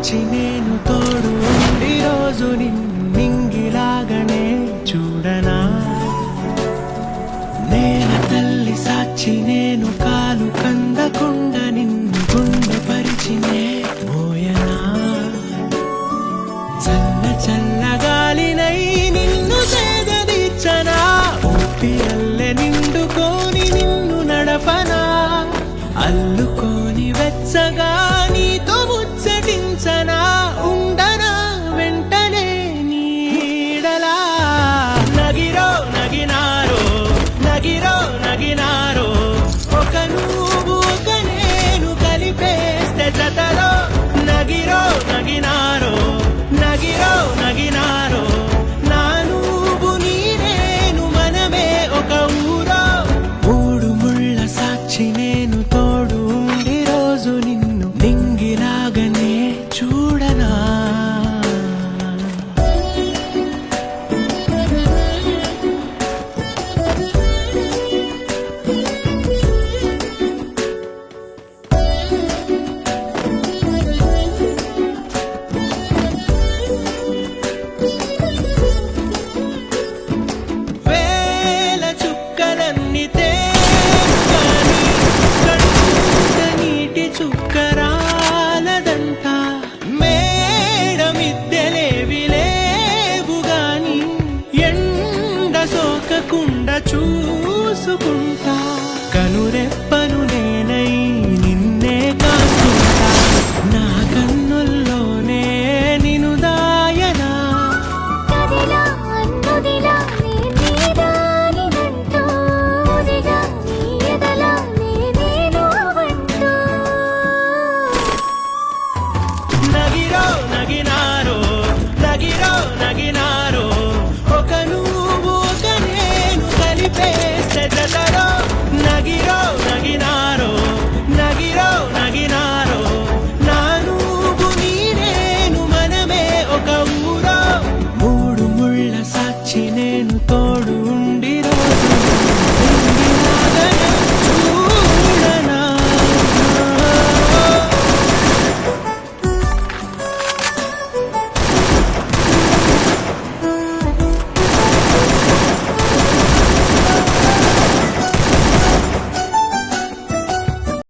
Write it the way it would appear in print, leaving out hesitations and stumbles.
సాక్షి నేను తోడు ఉండి రోజు నిన్ను నింగిలాగనే చూడనా. నేల తల్లి సాక్షి నేను కాలు కందకుండా నిన్ను గుండె పరిచినే మోయనా. చల్ల చల్లగాలినై నిన్ను సేదదీర్చనా. ఊపిరల్లె నిండుకొని నిన్ను నడపనా. అల్లుకొని వెచ్చగా నీతో ముచ్చటించనా. ఉండనా వెంటనే నీడలా. నగిరో నగినారో నగిరో నగినారో ఒక నువ్వు ఒక నేను కలిపేస్తే జతలో. నగిరో నగినారో నగిరో నగినారో నా నువ్వు నీ నేను మనమే ఒక ఊరో. మూడు ముళ్ళ సాక్షి నేను తోడు ఉండి రోజు నిన్ను నింగిలాగనే చూడనా. వేల చుక్కలన్నీ తేలుగాని కంట నీటి చుక్కరాలదంట. మేడ మిద్దెలేవి లేవు గాని ఎండ సోకకుండా చూసుకుంటా. కనురెప్ప